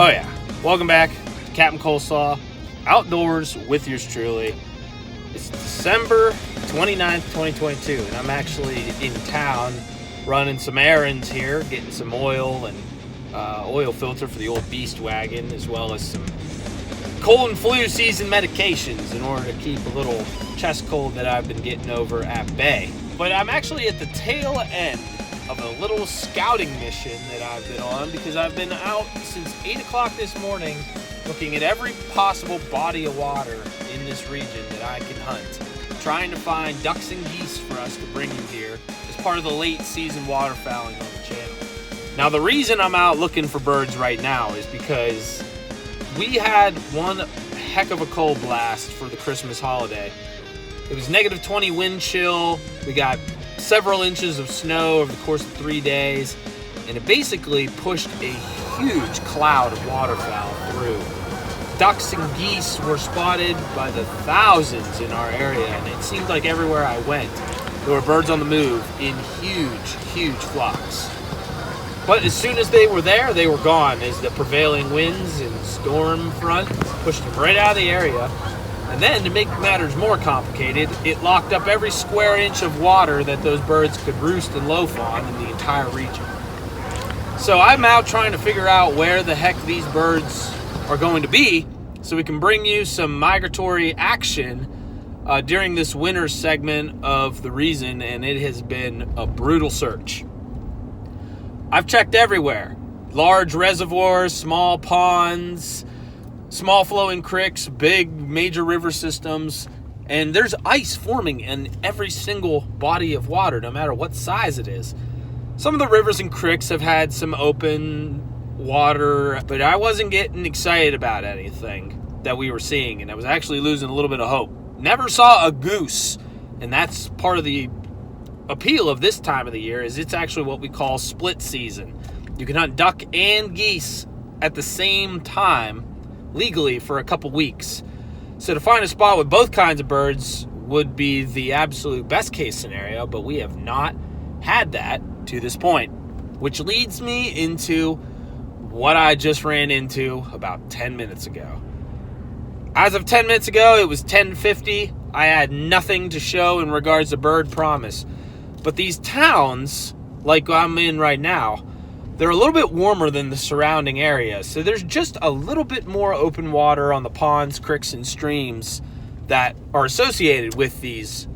Oh yeah, welcome back to Captain Coleslaw, outdoors with yours truly. It's December 29th, 2022, and I'm actually in town running some errands here, getting some oil and oil filter for the old beast wagon, as well as some cold and flu season medications in order to keep a little chest cold that I've been getting over at bay. But I'm actually at the tail end of a little scouting mission that I've been on, because I've been out since 8 o'clock this morning looking at every possible body of water in this region that I can hunt, trying to find ducks and geese for us to bring you here as part of the late season waterfowling on the channel. Now, the reason I'm out looking for birds right now is because we had one heck of a cold blast for the Christmas holiday. It was negative 20 wind chill. We got several inches of snow over the course of 3 days, and it basically pushed a huge cloud of waterfowl through. Ducks and geese were spotted by the thousands in our area, and it seemed like everywhere I went, there were birds on the move in huge flocks. But as soon as they were there, they were gone, as the prevailing winds and storm front pushed them right out of the area. And then, to make matters more complicated, it locked up every square inch of water that those birds could roost and loaf on in the entire region. So I'm out trying to figure out where the heck these birds are going to be, so we can bring you some migratory action during this winter segment of the reason, and it has been a brutal search. I've checked everywhere. Large reservoirs, small ponds, small flowing creeks, big major river systems, and there's ice forming in every single body of water, no matter what size it is. Some of the rivers and creeks have had some open water, but I wasn't getting excited about anything that we were seeing, and I was actually losing a little bit of hope. Never saw a goose, and that's part of the appeal of this time of the year, is it's actually what we call split season. You can hunt duck and geese at the same time legally for a couple weeks. So to find a spot with both kinds of birds would be the absolute best case scenario, but we have not had that to this point, which leads me into what I just ran into about 10 minutes ago. As of 10 minutes ago, it was 10:50. I had nothing to show in regards to bird promise. But these towns, like I'm in right now, they're a little bit warmer than the surrounding area. So there's just a little bit more open water on the ponds, creeks, and streams that are associated with these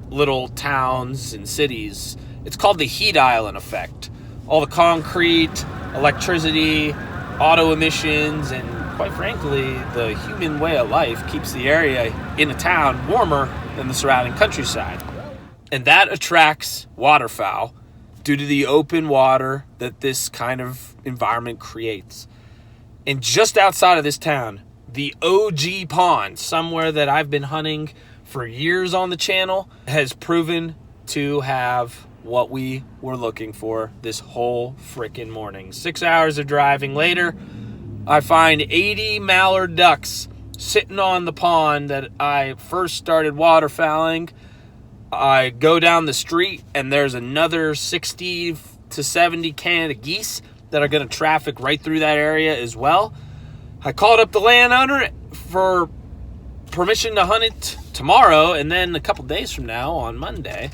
little towns and cities. It's called the heat island effect. All the concrete, electricity, auto emissions, and quite frankly, the human way of life keeps the area in a town warmer than the surrounding countryside. And that attracts waterfowl due to the open water that this kind of environment creates. And just outside of this town, the OG pond, somewhere that I've been hunting for years on the channel, has proven to have what we were looking for this whole frickin' morning. 6 hours of driving later, I find 80 mallard ducks sitting on the pond that I first started waterfowling. I go down the street, and there's another 60 to 70 Canada geese that are going to traffic right through that area as well. I called up the landowner for permission to hunt it tomorrow, and then a couple days from now on Monday,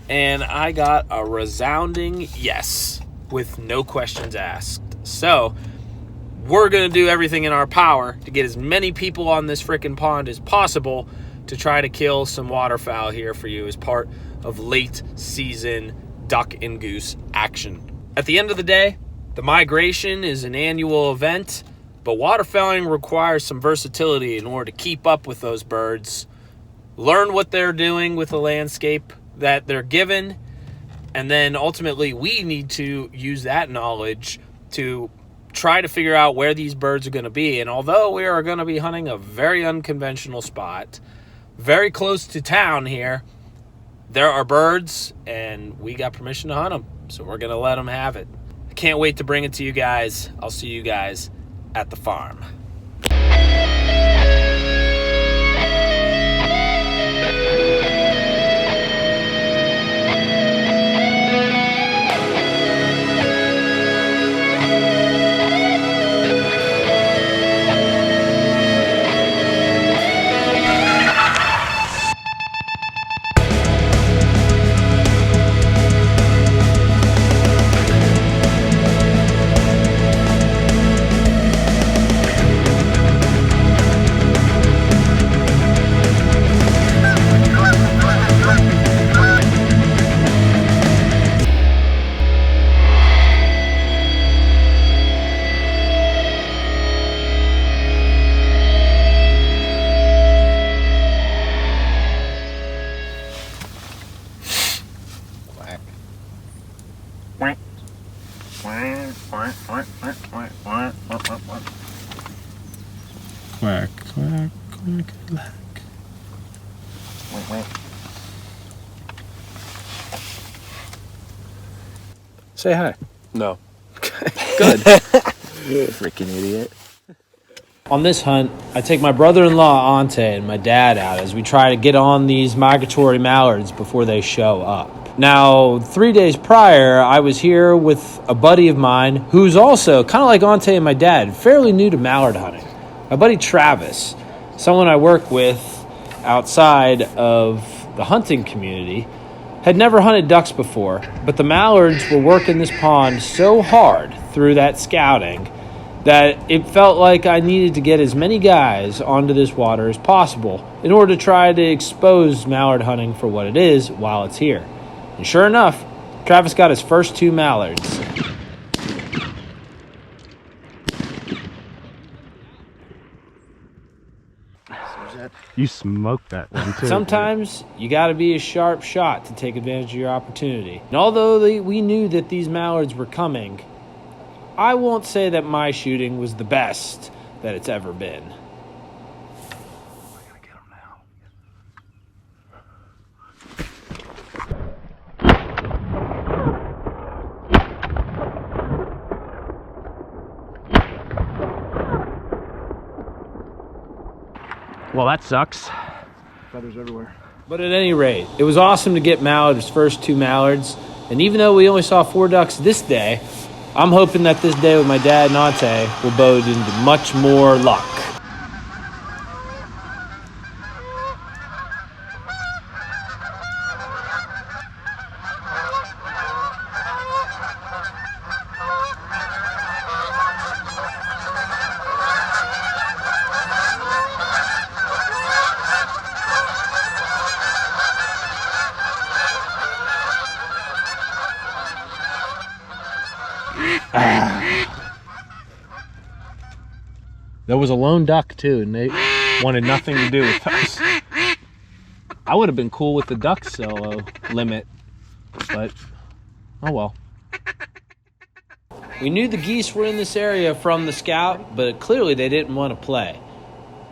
and I got a resounding yes with no questions asked. So we're going to do everything in our power to get as many people on this frickin' pond as possible to try to kill some waterfowl here for you as part of late season duck and goose action. At the end of the day, the migration is an annual event, but waterfowling requires some versatility in order to keep up with those birds, learn what they're doing with the landscape that they're given, and then ultimately we need to use that knowledge to try to figure out where these birds are going to be. And although we are going to be hunting a very unconventional spot, very close to town here, there are birds, and we got permission to hunt them, so we're going to let them have it. I can't wait to bring it to you guys. I'll see you guys at the farm. black. Wait. Say hi. No. Good. Freaking idiot. On this hunt, I take my brother-in-law Ante and my dad out as we try to get on these migratory mallards before they show up. Now, 3 days prior, I was here with a buddy of mine who's also, kind of like Ante and my dad, fairly new to mallard hunting. My buddy Travis, someone I work with outside of the hunting community, had never hunted ducks before, but the mallards were working this pond so hard through that scouting that it felt like I needed to get as many guys onto this water as possible in order to try to expose mallard hunting for what it is while it's here. And sure enough, Travis got his first 2 mallards. You smoked that one too. Sometimes you got to be a sharp shot to take advantage of your opportunity. And although we knew that these mallards were coming, I won't say that my shooting was the best that it's ever been. We're gonna get him now. Well, that sucks. Feathers everywhere. But at any rate, it was awesome to get Mallard's first 2 mallards. And even though we only saw 4 ducks this day, I'm hoping that this day with my dad and Ante will bode into much more luck. There was a lone duck too, and they wanted nothing to do with us. I would have been cool with the duck solo limit, but oh well. We knew the geese were in this area from the scout, but clearly they didn't want to play.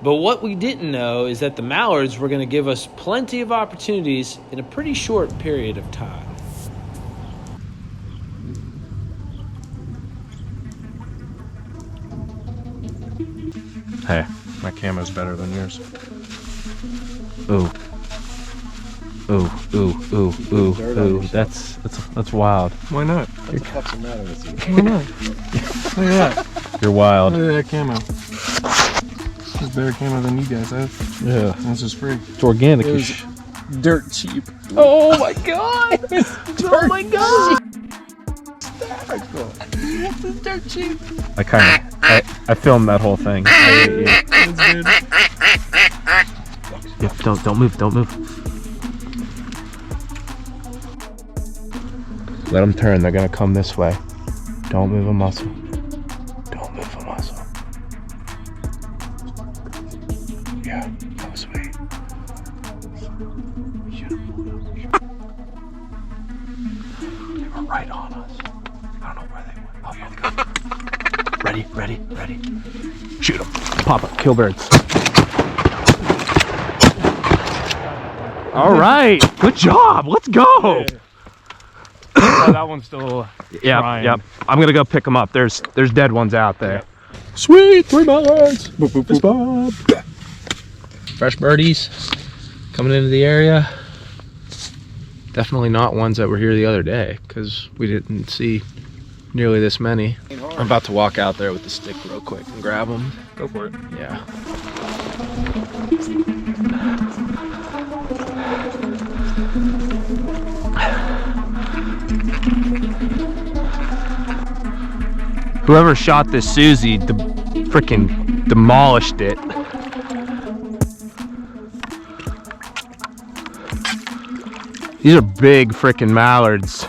But what we didn't know is that the mallards were going to give us plenty of opportunities in a pretty short period of time. Hey, my camo's better than yours. Ooh. Ooh, ooh, ooh, ooh, ooh. That's wild. Why not? What the fuck's the matter with you? Why not? Look at that. You're wild. Look at that camo. It's better camo than you guys have. Yeah. This is free. It's organic. It was dirt cheap. Oh my god! Oh my god! This is dirt cheap. I filmed that whole thing. That's good. Yeah, don't move. Let them turn. They're gonna come this way. Don't move a muscle. Don't move a muscle. Yeah, that was sweet. They were right on us. I don't know where they went. Oh, here they go. Ready. Shoot them. Pop up. Kill birds. All right. Good job. Let's go. Oh, that one's still trying. Yep. I'm gonna go pick them up. There's dead ones out there. Yeah. Sweet 3 mallards. Boop, boop, boop, boop. Fresh birdies coming into the area. Definitely not ones that were here the other day because we didn't see nearly this many. I'm about to walk out there with the stick real quick and grab them. Go for it. Yeah. Whoever shot this Susie freaking demolished it. These are big freaking mallards.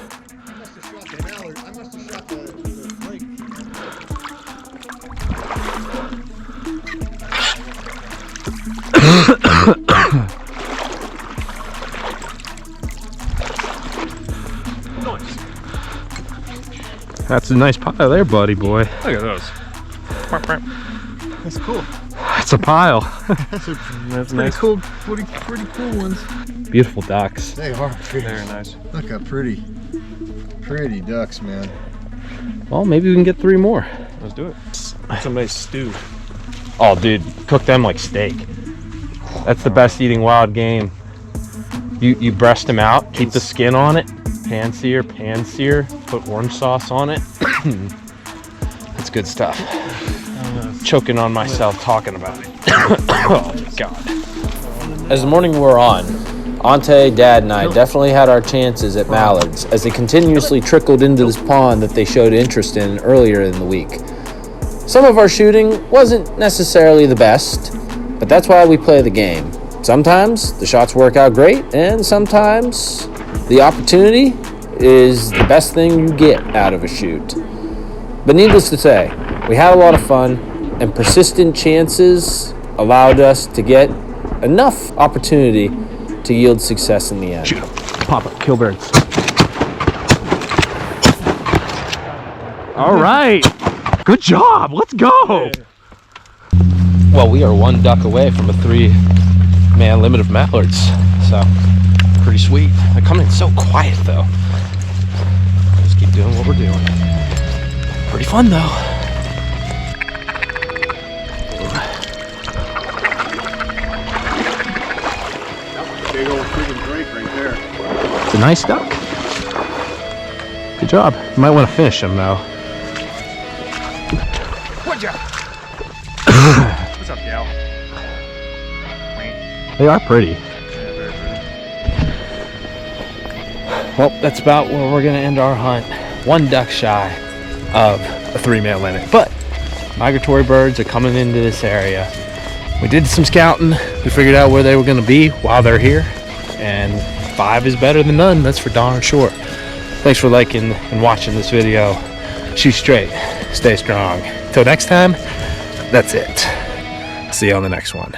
That's a nice pile there, buddy boy. Look at those. That's cool. That's a pile. That's Pretty nice. cool, pretty cool ones. Beautiful ducks. They are pretty. Very nice. Look how pretty ducks, man. Well, maybe we can get 3 more. Let's do it. Some nice stew. Oh, dude, cook them like steak. That's the best eating wild game. You breast them out, keep the skin on it, pan sear, put orange sauce on it. It's good stuff. Choking on myself talking about it. Oh, God. As the morning wore on, Ante, Dad, and I definitely had our chances at mallards as they continuously trickled into this pond that they showed interest in earlier in the week. Some of our shooting wasn't necessarily the best, but that's why we play the game. Sometimes the shots work out great, and sometimes the opportunity is the best thing you get out of a shoot. But needless to say, we had a lot of fun, and persistent chances allowed us to get enough opportunity to yield success in the end. Shoot 'em. Pop up, kill birds. All right. Good job. Let's go. Well, we are 1 duck away from a 3-man limit of mallards, so pretty sweet. They're coming in so quiet, though. Just keep doing what we're doing. Pretty fun, though. Big old freaking drake right there. It's a nice duck. Good job. You might want to finish him, though. What's up, gal? They are pretty. Yeah, very pretty. Well, that's about where we're going to end our hunt. 1 duck shy of a 3-man limit. But migratory birds are coming into this area. We did some scouting. We figured out where they were going to be while they're here. And 5 is better than none. That's for darn sure. Thanks for liking and watching this video. Shoot straight. Stay strong. Till next time, that's it. See you on the next one.